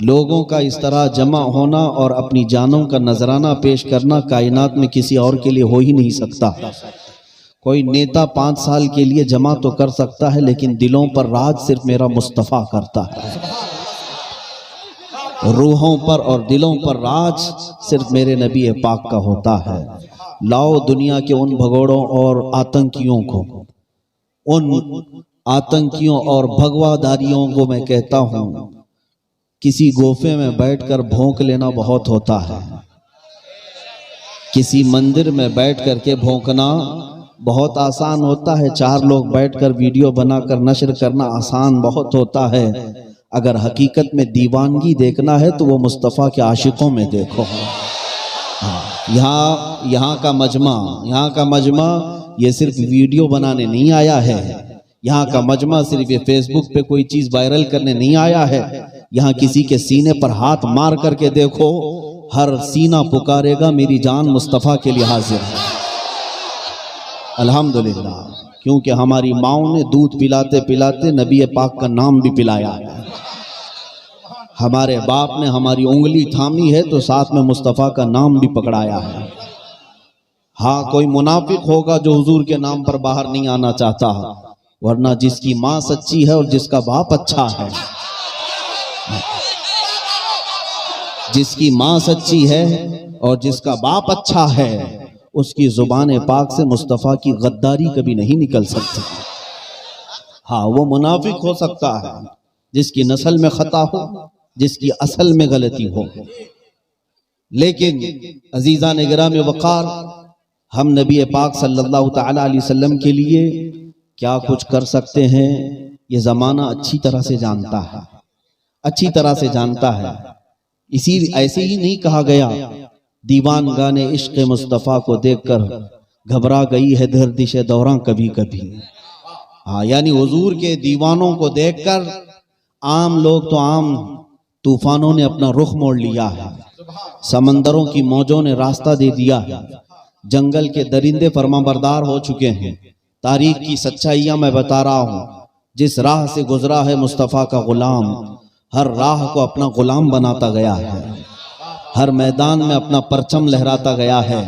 لوگوں کا اس طرح جمع ہونا اور اپنی جانوں کا نذرانہ پیش کرنا کائنات میں کسی اور کے لیے ہو ہی نہیں سکتا۔ کوئی نیتا 5 سال کے لیے جمع تو کر سکتا ہے لیکن دلوں پر راج صرف میرا مصطفیٰ کرتا ہے۔ روحوں پر اور دلوں پر راج صرف میرے نبی پاک کا ہوتا ہے۔ لاؤ دنیا کے ان بھگوڑوں اور آتنکیوں کو، ان آتنکیوں اور بھگواداریوں کو میں کہتا ہوں، کسی گوفے میں بیٹھ کر بھونک لینا بہت ہوتا ہے، کسی مندر میں بیٹھ کر کے بھونکنا بہت آسان ہوتا ہے، 4 لوگ بیٹھ کر ویڈیو بنا کر نشر کرنا آسان بہت ہوتا ہے۔ اگر حقیقت میں دیوانگی دیکھنا ہے تو وہ مصطفیٰ کے عاشقوں میں دیکھو۔ یہاں کا مجمع یہ صرف ویڈیو بنانے نہیں آیا ہے، یہاں کا مجمع صرف یہ فیس بک پہ کوئی چیز وائرل کرنے نہیں آیا ہے۔ یہاں کسی کے سینے پر ہاتھ مار کر کے دیکھو، ہر سینہ پکارے گا میری جان مصطفیٰ کے لیے حاضر ہے۔ الحمدللہ، کیونکہ ہماری ماؤں نے دودھ پلاتے پلاتے نبی پاک کا نام بھی پلایا ہے، ہمارے باپ نے ہماری انگلی تھامی ہے تو ساتھ میں مصطفیٰ کا نام بھی پکڑایا ہے۔ ہاں کوئی منافق ہوگا جو حضور کے نام پر باہر نہیں آنا چاہتا، ورنہ جس کی ماں سچی ہے اور جس کا باپ اچھا ہے، جس کی ماں سچی ہے اور جس کا باپ اچھا ہے، اس کی زبان پاک سے مصطفیٰ کی غداری کبھی نہیں نکل سکتی۔ ہاں وہ منافق ہو سکتا ہے جس کی نسل میں خطا ہو، جس کی اصل میں غلطی ہو، لیکن عزیزان گرامی وقار، ہم نبی پاک صلی اللہ تعالی علیہ وسلم کے لیے کیا کچھ کر سکتے ہیں یہ زمانہ اچھی طرح سے جانتا ہے، اچھی طرح سے جانتا ہے۔ ایسے ہی نہیں کہا گیا دیوان گانے عشق مصطفیٰ کو دیکھ کر گھبرا گئی ہے گردش دوراں کبھی کبھی۔ ہاں یعنی حضور کے دیوانوں کو دیکھ کر عام لوگ تو عام طوفانوں نے اپنا رخ موڑ لیا ہے، سمندروں کی موجوں نے راستہ دے دیا ہے، جنگل کے درندے فرما بردار ہو چکے ہیں۔ تاریخ کی سچائیاں میں بتا رہا ہوں، جس راہ سے گزرا ہے مصطفیٰ کا غلام، ہر راہ کو اپنا غلام بناتا گیا ہے، ہر میدان میں اپنا پرچم لہراتا گیا ہے۔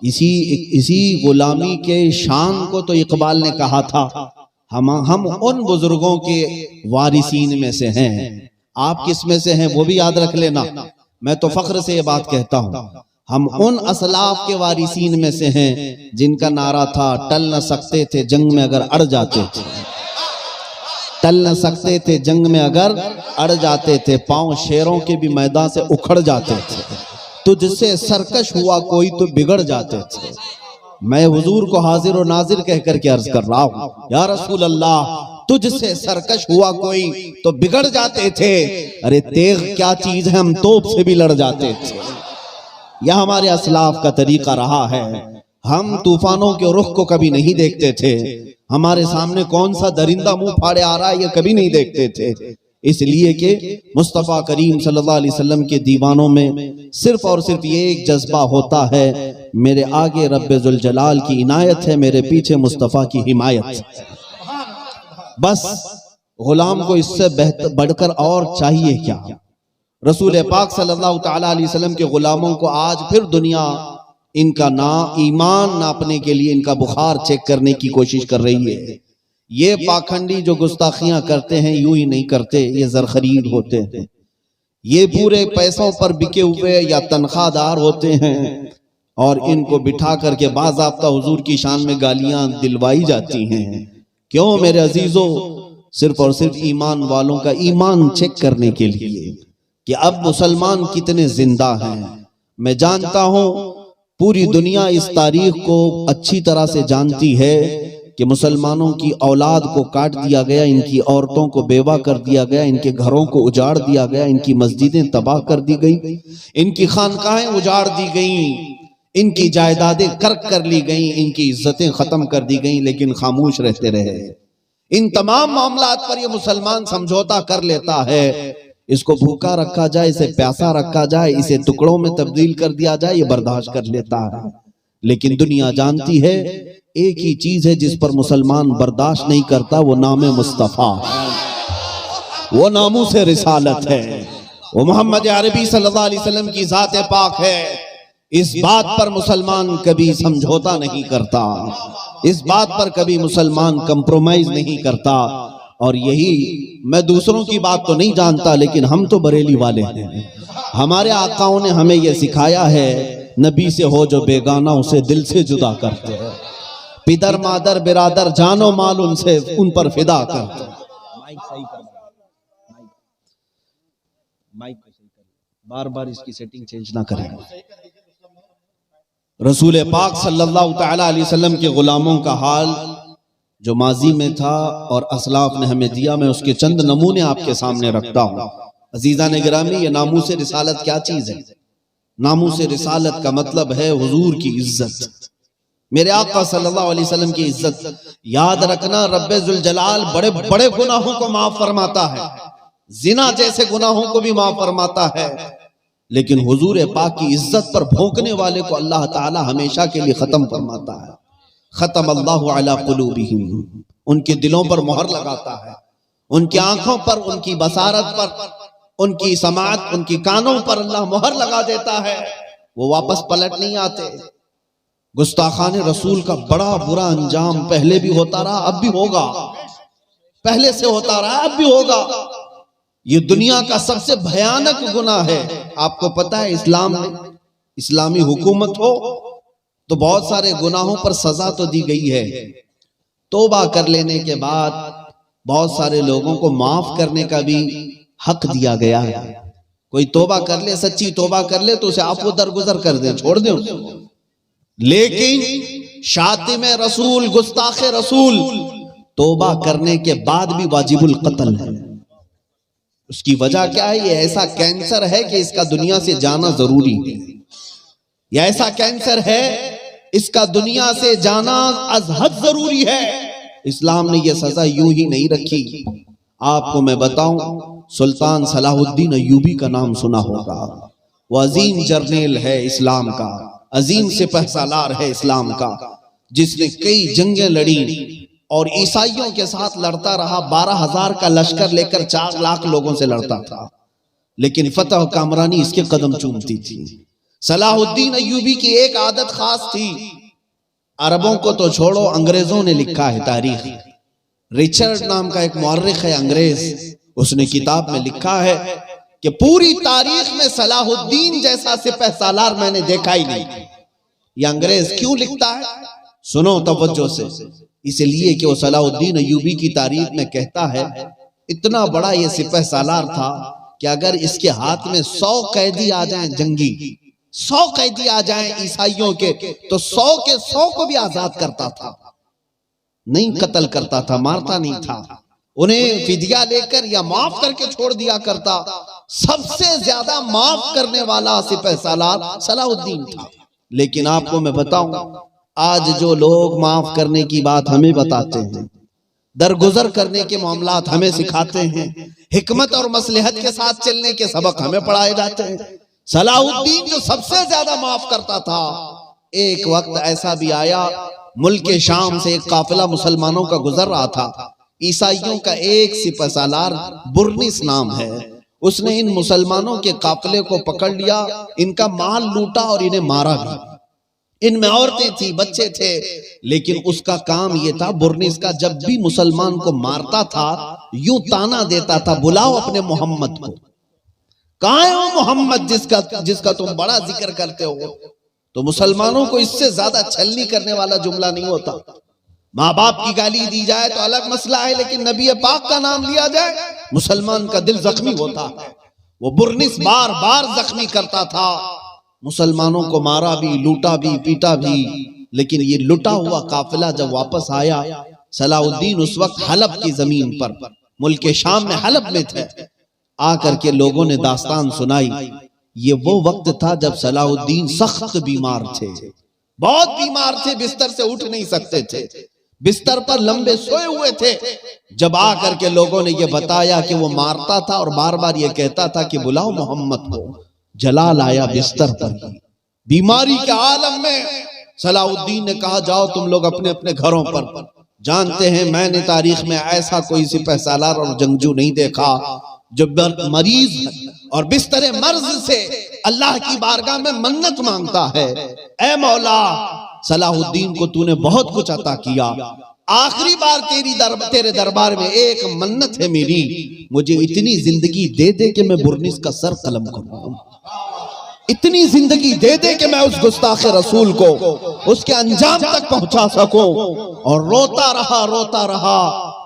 اسی غلامی کے شان کو تو اقبال نے کہا تھا، ہم ان بزرگوں کے وارثین میں سے ہیں۔ آپ کس میں سے ہیں وہ بھی یاد رکھ لینا، میں تو فخر سے یہ بات کہتا ہوں، ہم ان اسلاف کے وارثین میں سے ہیں جن کا نعرہ تھا ٹل نہ سکتے تھے جنگ میں اگر اڑ جاتے تھے، ٹل نہ سکتے تھے جنگ میں اگر اڑ جاتے تھے، پاؤں شیروں کے بھی میدان سے اکھڑ جاتے تھے، تجھ سے سرکش ہوا کوئی تو بگڑ جاتے تھے۔ میں حضور کو حاضر و ناظر کہہ کر کے عرض کر رہا ہوں، یا رسول اللہ تجھ سے سرکش ہوا کوئی تو بگڑ جاتے تھے، ارے تیغ کیا چیز ہے ہم توپ سے بھی لڑ جاتے تھے۔ یہ ہمارے اسلاف کا طریقہ رہا ہے، ہم طوفانوں کے رخ کو کبھی نہیں دیکھتے تھے، ہمارے سامنے کون سا درندہ منہ پھاڑے آ رہا ہے یہ کبھی نہیں دیکھتے تھے، اس لیے کہ مصطفیٰ کریم صلی اللہ علیہ وسلم کے دیوانوں میں صرف اور صرف یہ ایک جذبہ ہوتا ہے، میرے آگے رب ذوالجلال کی عنایت ہے، میرے پیچھے مصطفیٰ کی حمایت۔ بس غلام کو اس سے بڑھ کر اور چاہیے کیا؟ رسول پاک صلی اللہ تعالی علیہ وسلم کے غلاموں کو آج پھر دنیا ان کا ایمان ناپنے کے لیے ان کا بخار چیک کرنے کی کوشش کر رہی ہے۔ یہ پاکھنڈی جو گستاخیاں کرتے ہیں یوں ہی نہیں کرتے، یہ زرخرید ہوتے ہیں، یہ پورے پیسوں پر بکے ہوئے یا تنخواہ دار ہوتے ہیں، اور ان کو بٹھا کر کے باضابطہ حضور کی شان میں گالیاں دلوائی جاتی ہیں۔ کیوں میرے عزیزوں؟ صرف اور صرف ایمان والوں کا ایمان چیک کرنے کے لیے کہ اب مسلمان کتنے زندہ ہیں۔ میں جانتا ہوں پوری دنیا اس تاریخ کو اچھی طرح سے جانتی ہے کہ مسلمانوں کی اولاد کو کاٹ دیا گیا، ان کی عورتوں کو بیوہ کر دیا گیا، ان کے گھروں کو اجاڑ دیا گیا، ان کی مسجدیں تباہ کر دی گئی، ان کی خانقاہیں اجاڑ دی گئیں، ان کی جائیدادیں کرک کر لی گئیں، ان کی عزتیں ختم کر دی گئیں، لیکن خاموش رہتے رہے۔ ان تمام معاملات پر یہ مسلمان سمجھوتا کر لیتا ہے، اس کو بھوکا رکھا جائے، اسے پیاسا رکھا جائے، اسے ٹکڑوں میں تبدیل کر دیا جائے، یہ برداشت کر لیتا ہے۔ لیکن دنیا جانتی ہے ایک ہی چیز ہے جس پر مسلمان برداشت نہیں کرتا، وہ نام مصطفیٰ۔ وہ ناموس رسالت ہے، وہ محمد عربی صلی اللہ علیہ وسلم کی ذات پاک ہے۔ اس بات پر مسلمان کبھی سمجھوتا نہیں کرتا، اس بات پر کبھی مسلمان کمپرومائز نہیں کرتا۔ اور یہی، میں دوسروں کی بات تو نہیں جانتا لیکن ہم تو بریلی والے ہیں، ہمارے آقاؤں نے ہمیں یہ سکھایا ہے، نبی سے ہو جو بیگانہ اسے دل سے جدا کرتے ہیں، پدر مادر برادر جان و مال ان پر فدا کرتے ہیں۔ بار بار اس کی سیٹنگ چینج نہ کریں۔ رسول پاک صلی اللہ تعالی علیہ وسلم کے غلاموں کا حال جو ماضی میں تھا اور اسلاف نے ہمیں دیا، میں اس کے چند نمونے آپ کے سامنے رکھتا ہوں۔ عزیزان گرامی، یہ ناموس رسالت کیا چیز ہے؟ ناموس رسالت کا مطلب ہے حضور کی عزت، میرے آقا صلی اللہ علیہ وسلم کی عزت۔ یاد رکھنا، رب ذوالجلال بڑے بڑے گناہوں کو معاف فرماتا ہے، زنا جیسے گناہوں کو بھی معاف فرماتا ہے، لیکن حضور پاک کی عزت پر بھونکنے والے کو اللہ تعالی ہمیشہ کے لیے ختم فرماتا ہے۔ ختم اللہ علی قلوبہم، ان کے دلوں پر مہر لگاتا ہے، ان کی آنکھوں پر، ان کی بصارت پر، ان کی سماعت، ان کی کانوں پر اللہ مہر لگا دیتا ہے، وہ واپس پلٹ نہیں آتے۔ گستاخان رسول کا بڑا برا انجام پہلے بھی ہوتا رہا، اب بھی ہوگا، پہلے سے ہوتا رہا، اب بھی ہوگا۔ یہ دنیا کا سب سے بھیانک گناہ ہے۔ آپ کو پتا ہے اسلام میں، اسلامی حکومت ہو تو بہت سارے گناہوں پر سزا تو دی گئی ہے، توبہ کر لینے کے بعد بہت سارے لوگوں کو معاف کرنے کا بھی حق دیا گیا ہے۔ کوئی توبہ کر لے، سچی توبہ کر لے تو اسے عفو درگزر کر دیں، چھوڑ دیں اسے۔ لیکن شاتم رسول، گستاخ رسول، توبہ کرنے کے بعد بھی واجب القتل ہے۔ اس کی وجہ کیا ہے؟ یہ ایسا کینسر ہے کہ اس کا دنیا سے جانا ضروری ہے، یہ ایسا کینسر ہے اس کا دنیا سے جانا از حد ضروری ہے۔ اسلام نے یہ سزا یوں ہی نہیں رکھی۔ آپ کو میں بتاؤں، سلطان صلاح الدین ایوبی کا نام سنا ہوگا، وہ عظیم جرنیل ہے اسلام کا، عظیم سپہ سالار ہے اسلام کا، جس نے کئی جنگیں لڑی اور عیسائیوں کے ساتھ لڑتا رہا، 12,000 کا لشکر لے کر 4 لاکھ لوگوں سے لڑتا تھا، لیکن فتح و کامرانی اس کے قدم چومتی تھی۔ صلاح الدین ایوبی کی ایک عادت خاص تھی، عربوں کو تو چھوڑو، انگریزوں نے لکھا ہے تاریخ، ریچرڈ نام کا ایک مورخ ہے انگریز، اس نے کتاب میں لکھا ہے کہ پوری تاریخ میں صلاح الدین جیسا سپہ سالار میں نے دیکھا ہی نہیں۔ یہ انگریز کیوں لکھتا ہے؟ سنو توجہ سے، اس لیے کہ وہ صلاح الدین ایوبی کی تاریخ میں کہتا ہے اتنا بڑا یہ سپہ سالار تھا کہ اگر اس کے ہاتھ میں 100 قیدی آ جائیں، جنگی 100 قیدی آ جائیں عیسائیوں کے، تو 100 کے 100 کو بھی آزاد کرتا تھا، نہیں قتل کرتا تھا، مارتا نہیں تھا، انہیں فدیہ لے کر یا معاف کر کے چھوڑ دیا کرتا۔ سب سے زیادہ معاف کرنے والا سپہ سالار صلاح الدین تھا۔ لیکن آپ کو میں بتاؤں، آج جو لوگ معاف کرنے کی بات ہمیں بتاتے ہیں، درگزر کرنے کے معاملات ہمیں سکھاتے ہیں، حکمت اور مصلحت کے ساتھ چلنے کے سبق ہمیں پڑھائے جاتے ہیں، صلاح الدین جو سب سے زیادہ معاف کرتا تھا، ایک وقت ایسا بھی آیا، ملک شام سے ایک قافلہ مسلمانوں کا گزر رہا تھا، عیسائیوں کا ایک سپہ سالار برنس نام ہے، اس نے ان مسلمانوں کے قافلے کو پکڑ لیا، ان کا مال لوٹا اور انہیں مارا بھی۔ ان میں عورتیں تھی، بچے تھے، لیکن اس کا کام یہ تھا، برنس کا، جب بھی مسلمان کو مارتا تھا یوں تانا دیتا تھا، بلاؤ اپنے محمد کو، کہاں ہے وہ محمد جس کا تم بڑا ذکر کرتے ہو؟ تو مسلمانوں کو اس سے زیادہ چھلنی کرنے والا جملہ نہیں ہوتا۔ ماں باپ کی گالی دی جائے تو الگ مسئلہ ہے، لیکن نبی پاک کا نام لیا جائے مسلمان کا دل زخمی ہوتا ہے۔ وہ برنس بار بار زخمی کرتا تھا، مسلمانوں کو مارا بھی، لوٹا بھی، پیٹا بھی، لیکن یہ لٹا ہوا قافلہ جب واپس آیا، صلاح الدین اس وقت حلب کی زمین پر، ملک شام میں حلب میں تھے، آ کر کے لوگوں نے داستان سنائی۔ یہ وہ وقت تھا جب صلاح الدین سخت بیمار تھے، بہت بیمار تھے، بستر سے اٹھ نہیں سکتے تھے، بستر پر لمبے سوئے ہوئے تھے۔ جب آ کر کے لوگوں نے یہ بتایا کہ وہ مارتا تھا اور بار بار یہ کہتا تھا کہ بلاؤ محمد کو، جلال آیا بستر پر، بیماری کے عالم میں۔ صلاح الدین نے کہا جاؤ تم لوگ اپنے اپنے گھروں پر، جانتے ہیں میں نے تاریخ میں ایسا کوئی سپہ سالار اور جنگجو نہیں دیکھا جو مریض اور بستر مرض سے اللہ کی بارگاہ میں منت مانگتا ہے، اے مولا صلاح الدین کو تو نے بہت کچھ عطا کیا، آخری بار تیرے دربار میں ایک منت ہے میری، مجھے اتنی زندگی دے دے کہ میں برنس کا سر قلم کروں، اتنی زندگی دے دے کہ میں اس گستاخ رسول کو اس کے انجام تک پہنچا سکوں۔ اور روتا رہا،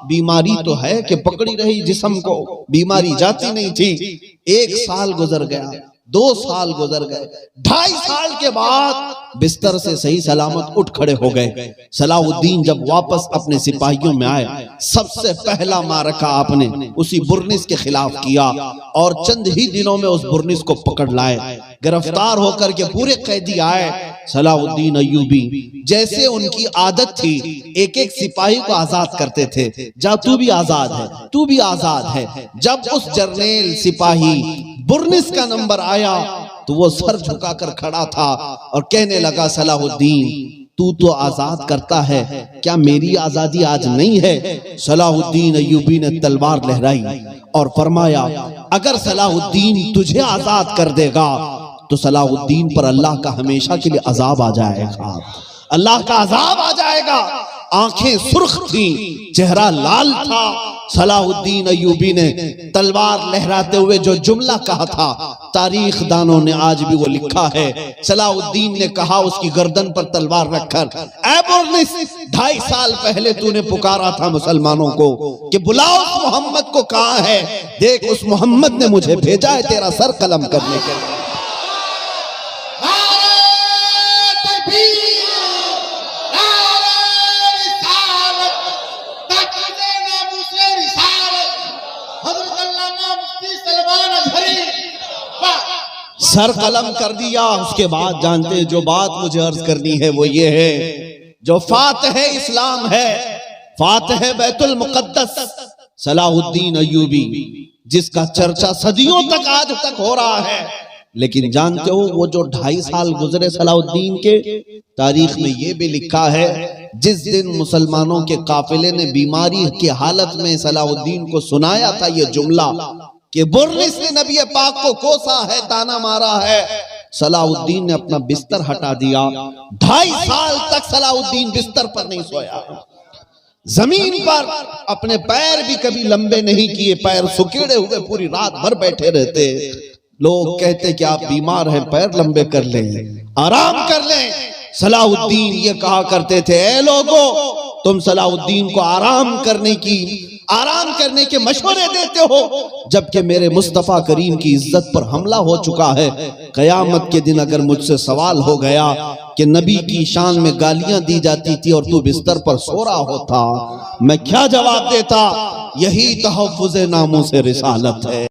بیماری تو ہے کہ پکڑی رہی جسم کو، بیماری جاتی نہیں تھی۔ 1 سال گزر گیا، 2 سال گزر گئے، 2.5 سال کے بعد بستر سے صحیح سلامت اٹھ کھڑے ہو گئے۔ صلاح الدین جب واپس اپنے سپاہیوں میں آئے، سب سے پہلا معرکہ آپ نے اسی برنس کے خلاف کیا اور چند ہی دنوں میں اس برنس کو پکڑ لائے۔ گرفتار ہو کر کے پورے قیدی آئے۔ صلاح الدین ایوبی جیسے ان کی عادت تھی، ایک ایک سپاہی کو آزاد کرتے تھے، جا تو بھی آزاد ہے، تو بھی آزاد ہے۔ جب اس جرنیل سپاہی برنس کا نمبر آیا تو وہ سر جھکا کر کھڑا تھا اور کہنے لگا صلاح الدین تو آزاد کرتا ہے، کیا میری آزادی آج نہیں ہے؟ صلاح الدین ایوبی نے تلوار لہرائی اور فرمایا اگر صلاح الدین تجھے آزاد کر دے گا تو صلاح الدین پر اللہ کا ہمیشہ کے لیے عذاب آ جائے گا، اللہ کا عذاب آ جائے گا۔ آنکھیں سرخ تھیں، چہرہ لال تھا۔ صلاح الدین ایوبی نے تلوار لہراتے ہوئے جو جملہ کہا تھا، تاریخ دانوں نے آج بھی وہ لکھا ہے۔ صلاح الدین نے کہا اس کی گردن پر تلوار رکھ کر، اے برنس 2.5 سال پہلے تو نے پکارا تھا مسلمانوں کو کہ بلاؤ اس محمد کو، کہاں ہے؟ دیکھ اس محمد نے مجھے بھیجا ہے تیرا سر قلم کرنے کے لیے۔ سر قلم کر دیا۔ اس کے بعد جانتے ہیں جو بات مجھے عرض کرنی ہے وہ یہ ہے، جو فاتح اسلام ہے، فاتح بیت المقدس صلاح الدین ایوبی، جس کا چرچا صدیوں تک آج تک ہو رہا ہے، لیکن جانتے ہو وہ جو 2.5 سال گزرے صلاح الدین کے، تاریخ میں یہ بھی لکھا ہے جس دن مسلمانوں کے قافلے نے بیماری کی حالت میں صلاح الدین کو سنایا تھا یہ جملہ کہ برنس نے نبی پاک کو کوسا ہے، تانا مارا ہے، صلاح الدین نے اپنا بستر ہٹا دیا۔ 2.5 سال تک صلاح الدین بستر پر نہیں سویا، زمین پر اپنے پیر بھی کبھی لمبے نہیں کیے، پیر سکیڑے ہوئے پوری رات بھر بیٹھے رہتے۔ لوگ کہتے کہ آپ بیمار ہیں، پیر لمبے کر لیں، آرام کر لیں۔ صلاح الدین یہ کہا کرتے تھے اے لوگو تم صلاح الدین کو آرام کرنے کے مشورے دیتے ہو، جبکہ میرے مصطفیٰ کریم کی عزت پر حملہ ہو چکا ہے۔ قیامت کے دن اگر مجھ سے سوال ہو گیا کہ نبی کی شان میں گالیاں دی جاتی تھی اور تو بستر پر سو رہا ہوتا، میں کیا جواب دیتا؟ یہی تحفظ ناموس رسالت ہے۔